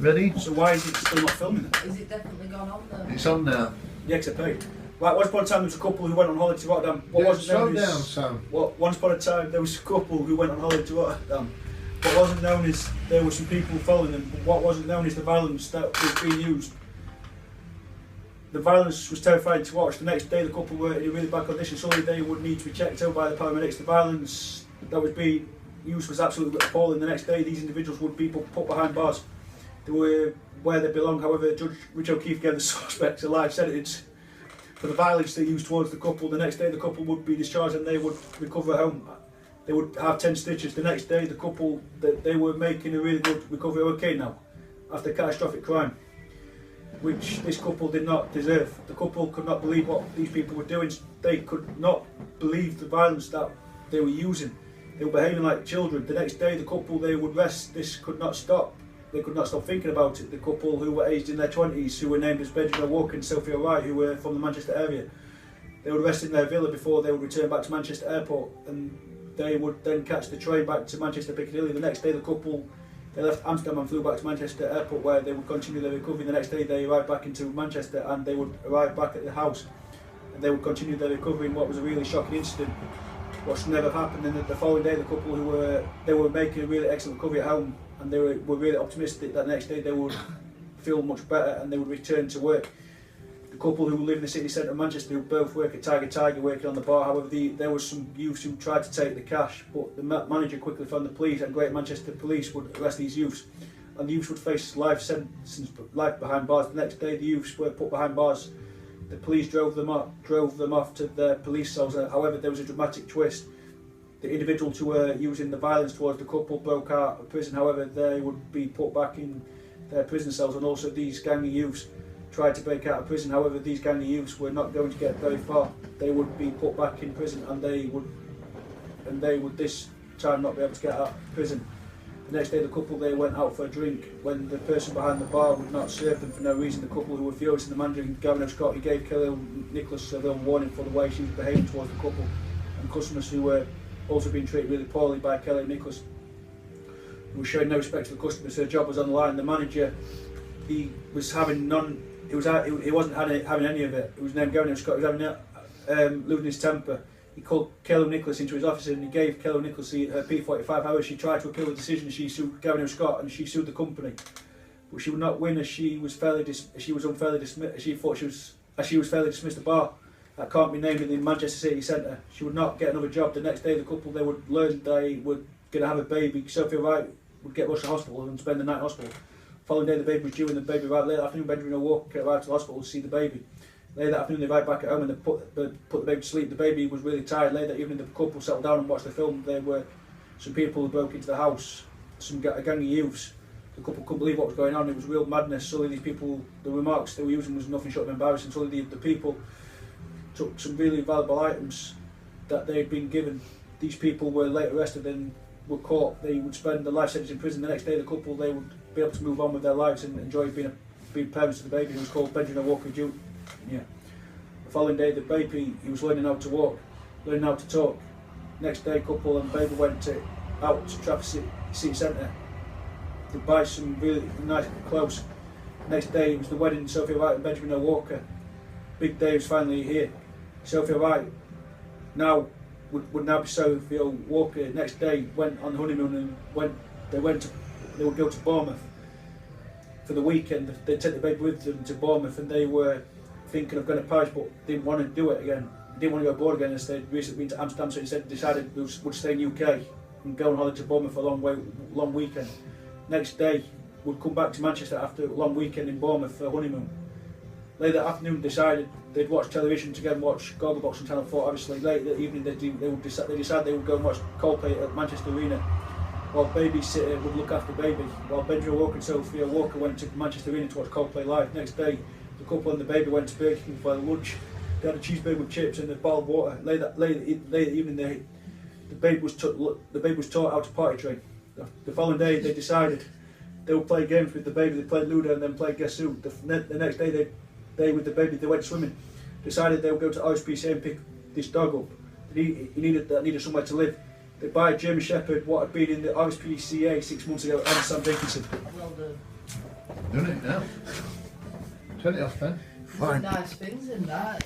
Ready? So why is it still not filming it? Is it definitely gone on there? It's on now. Yeah, because I paid. Right, once upon a time there was a couple who went on holiday to Rotterdam. Slow down, Sam. Once upon a time there was a couple who went on holiday to Rotterdam. What wasn't known is there were some people following them, but what wasn't known is the violence that was being used. The violence was terrifying to watch. The next day the couple were in a really bad condition, so they would need to be checked out by the paramedics. The violence that was being used was absolutely appalling. The next day these individuals would be put behind bars. They were where they belong. However, Judge Rich O'Keefe gave the suspects a life sentence for the violence they used towards the couple. The next day the couple would be discharged and they would recover at home. They would have 10 stitches. The next day the couple, they were making a really good recovery, okay now, after a catastrophic crime, which this couple did not deserve. The couple could not believe what these people were doing. They could not believe the violence that they were using. They were behaving like children. The next day the couple, they would rest. This could not stop. They could not stop thinking about it. The couple who were aged in their 20s, who were named as Benjamin Walker and Sophia Wright, who were from the Manchester area, they would rest in their villa before they would return back to Manchester Airport, and they would then catch the train back to Manchester Piccadilly. The next day the couple, they left Amsterdam and flew back to Manchester Airport, where they would continue their recovery. The next day they arrived back into Manchester and they would arrive back at the house and they would continue their recovery in what was a really shocking incident, what should never have happened. And the following day the couple they were making a really excellent recovery at home, and they were really optimistic that the next day they would feel much better and they would return to work. The couple who live in the city centre of Manchester, who both work at Tiger working on the bar. However, there was some youths who tried to take the cash, but the manager quickly found the police, and Great Manchester Police would arrest these youths, and the youths would face life behind bars. The next day the youths were put behind bars. The police drove them off to their police cells. However, there was a dramatic twist. The individuals who were using the violence towards the couple broke out of prison. However, they would be put back in their prison cells, and also these gang of youths tried to break out of prison. However, these gang of youths were not going to get very far. They would be put back in prison, and they would this time not be able to get out of prison. The next day the couple, they went out for a drink. When the person behind the bar would not serve them for no reason, the couple who were furious, and the manager, Gavin Scott, he gave Kelly Nicholas a little warning for the way she was behaving towards the couple, and customers who were also being treated really poorly by Kelly Nicholas, who was showing no respect to the customers. Her job was on the line. The manager, he was having none. He wasn't having any of it. It was named Gavin Scott. He was having losing his temper. He called Kelly Nicholas into his office and he gave Kelly Nicholas her P45. However, she tried to appeal the decision. She sued Gavin Scott and she sued the company, but she would not win, as she was unfairly dismissed. She thought she was fairly dismissed. The bar that can't be named in the Manchester City Centre, she would not get another job. The next day, the couple, they would learn they were going to have a baby. Sophia Wright would get rushed to hospital and spend the night in hospital. Following day the baby was due and the baby arrived. Late afternoon, Benjamin Walker arrived to the hospital to see the baby. Later that afternoon they arrived back at home and they put the baby to sleep. The baby was really tired. Later that evening the couple settled down and watched the film. There were some people who broke into the house, a gang of youths. The couple couldn't believe what was going on. It was real madness. Suddenly these people, the remarks they were using was nothing short of embarrassing. Suddenly the people took some really valuable items that they had been given. These people were later arrested and were caught. They would spend their life sentence in prison. The next day the couple, they would be able to move on with their lives and enjoy being parents to the baby, who was called Benjamin Walker Jr. Yeah. The following day the baby, he was learning how to walk, learning how to talk. Next day couple and baby went out to Trafford City Centre to buy some really nice clothes. Next day it was the wedding, Sophia Wright and Benjamin Walker. Big day was finally here. Sophia Wright now would now be Sophia Walker. Next day went on honeymoon and they would go to Bournemouth for the weekend. They'd take the baby with them to Bournemouth, and they were thinking of going to Paris but didn't want to do it again. They didn't want to go abroad again, as they'd recently been to Amsterdam, so instead decided would stay in UK and go on holiday to Bournemouth for a long weekend. Next day would come back to Manchester after a long weekend in Bournemouth for a honeymoon. Later that afternoon decided they'd watch television together, watch Gogglebox on Channel 4 obviously. Later that evening they decided they would go and watch Coldplay at Manchester Arena, while babysitter would look after baby, while Benjamin Walker and Sophia Walker went to Manchester Arena to watch Coldplay live. Next day the couple and the baby went to Burger King for lunch. They had a cheeseburger with chips and a bottle of water. Later evening the baby was taught how to potty train. The following day they decided they would play games with the baby. They played Ludo and then played Guess Who. The next day they with the baby they went swimming. Decided they would go to RSPCA and pick this dog up. He needed somewhere to live. They buy a German Shepherd, what had been in the RSPCA 6 months ago, and Sam Jenkinson. Well done. Done it now. Turn it off then. There's some nice things in that.